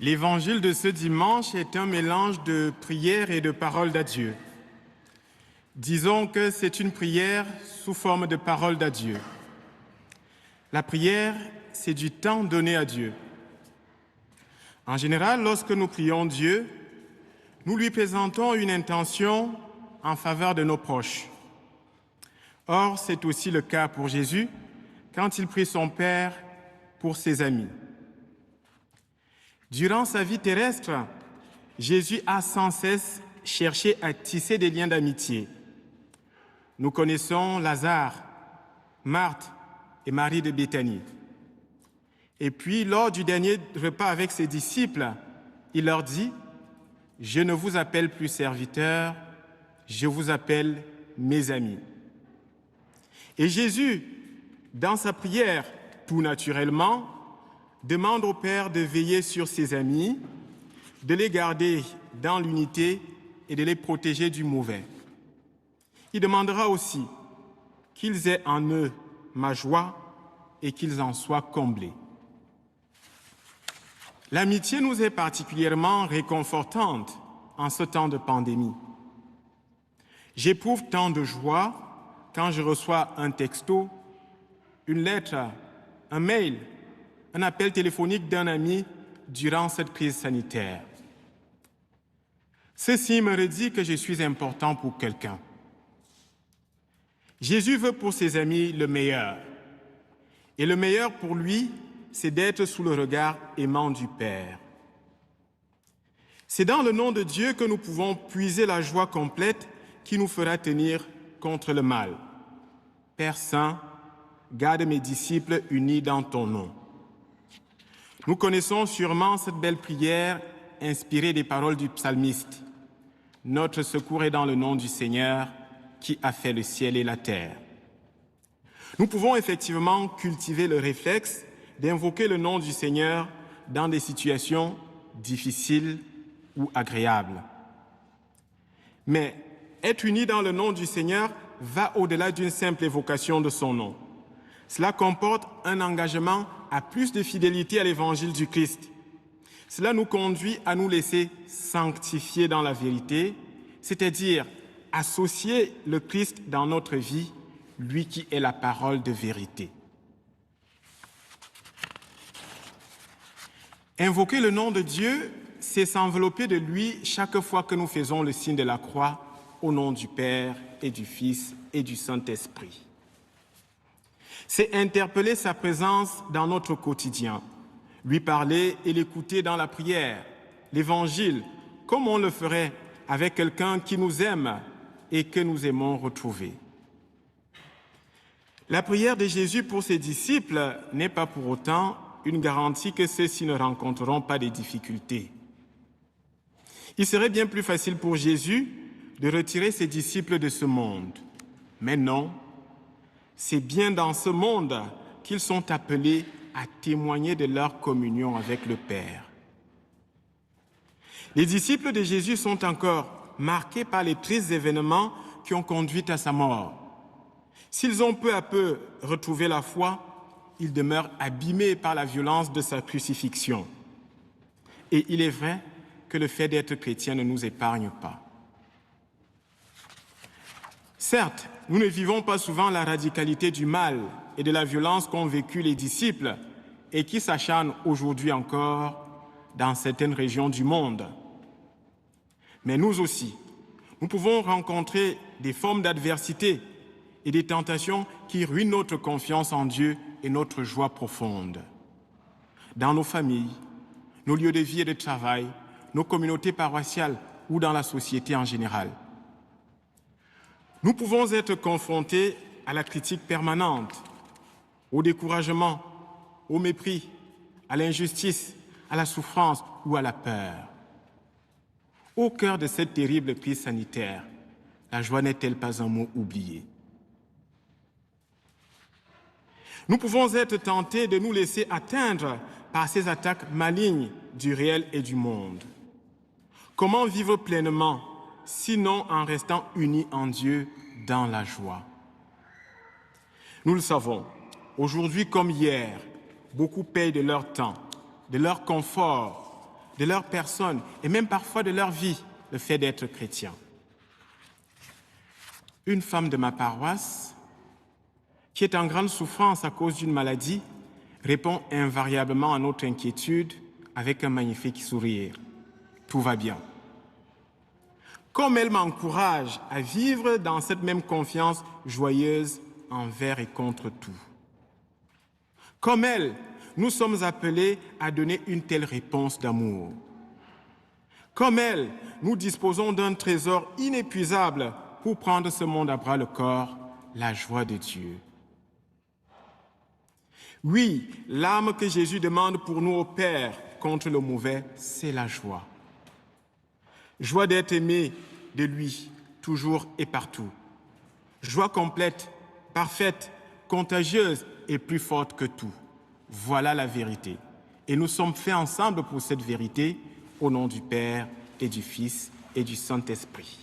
L'évangile de ce dimanche est un mélange de prière et de parole d'adieu. Disons que c'est une prière sous forme de parole d'adieu. La prière, c'est du temps donné à Dieu. En général, lorsque nous prions Dieu, nous lui présentons une intention en faveur de nos proches. Or, c'est aussi le cas pour Jésus quand il prie son Père pour ses amis. Durant sa vie terrestre, Jésus a sans cesse cherché à tisser des liens d'amitié. Nous connaissons Lazare, Marthe et Marie de Béthanie. Et puis, lors du dernier repas avec ses disciples, il leur dit « Je ne vous appelle plus serviteurs, je vous appelle mes amis ». Et Jésus, dans sa prière, tout naturellement, demande au Père de veiller sur ses amis, de les garder dans l'unité et de les protéger du mauvais. Il demandera aussi qu'ils aient en eux ma joie et qu'ils en soient comblés. L'amitié nous est particulièrement réconfortante en ce temps de pandémie. J'éprouve tant de joie quand je reçois un texto, une lettre, un mail, un appel téléphonique d'un ami durant cette crise sanitaire. Ceci me redit que je suis important pour quelqu'un. Jésus veut pour ses amis le meilleur. Et le meilleur pour lui, c'est d'être sous le regard aimant du Père. C'est dans le nom de Dieu que nous pouvons puiser la joie complète qui nous fera tenir contre le mal. Père Saint, garde mes disciples unis dans ton nom. Nous connaissons sûrement cette belle prière inspirée des paroles du psalmiste. Notre secours est dans le nom du Seigneur qui a fait le ciel et la terre. Nous pouvons effectivement cultiver le réflexe d'invoquer le nom du Seigneur dans des situations difficiles ou agréables. Mais être uni dans le nom du Seigneur va au-delà d'une simple évocation de son nom. Cela comporte un engagement à plus de fidélité à l'évangile du Christ. Cela nous conduit à nous laisser sanctifier dans la vérité, c'est-à-dire associer le Christ dans notre vie, lui qui est la parole de vérité. Invoquer le nom de Dieu, c'est s'envelopper de lui chaque fois que nous faisons le signe de la croix au nom du Père et du Fils et du Saint-Esprit. C'est interpeller sa présence dans notre quotidien, lui parler et l'écouter dans la prière, l'évangile, comme on le ferait avec quelqu'un qui nous aime et que nous aimons retrouver. La prière de Jésus pour ses disciples n'est pas pour autant une garantie que ceux-ci ne rencontreront pas des difficultés. Il serait bien plus facile pour Jésus de retirer ses disciples de ce monde. Mais non, c'est bien dans ce monde qu'ils sont appelés à témoigner de leur communion avec le Père. Les disciples de Jésus sont encore marqués par les tristes événements qui ont conduit à sa mort. S'ils ont peu à peu retrouvé la foi, ils demeurent abîmés par la violence de sa crucifixion. Et il est vrai que le fait d'être chrétien ne nous épargne pas. Certes, nous ne vivons pas souvent la radicalité du mal et de la violence qu'ont vécu les disciples et qui s'acharnent aujourd'hui encore dans certaines régions du monde. Mais nous aussi, nous pouvons rencontrer des formes d'adversité et des tentations qui ruinent notre confiance en Dieu et notre joie profonde. Dans nos familles, nos lieux de vie et de travail, nos communautés paroissiales ou dans la société en général. Nous pouvons être confrontés à la critique permanente, au découragement, au mépris, à l'injustice, à la souffrance ou à la peur. Au cœur de cette terrible crise sanitaire, la joie n'est-elle pas un mot oublié? Nous pouvons être tentés de nous laisser atteindre par ces attaques malignes du réel et du monde. Comment vivre pleinement, sinon en restant unis en Dieu dans la joie? Nous le savons, aujourd'hui comme hier, beaucoup payent de leur temps, de leur confort, de leur personne et même parfois de leur vie, le fait d'être chrétien. Une femme de ma paroisse, qui est en grande souffrance à cause d'une maladie, répond invariablement à notre inquiétude avec un magnifique sourire. Tout va bien. Comme elle m'encourage à vivre dans cette même confiance joyeuse envers et contre tout. Comme elle, nous sommes appelés à donner une telle réponse d'amour. Comme elle, nous disposons d'un trésor inépuisable pour prendre ce monde à bras le corps, la joie de Dieu. Oui, l'arme que Jésus demande pour nous au Père contre le mauvais, c'est la joie. Joie d'être aimé de lui, toujours et partout. Joie complète, parfaite, contagieuse et plus forte que tout. Voilà la vérité. Et nous sommes faits ensemble pour cette vérité, au nom du Père et du Fils et du Saint-Esprit.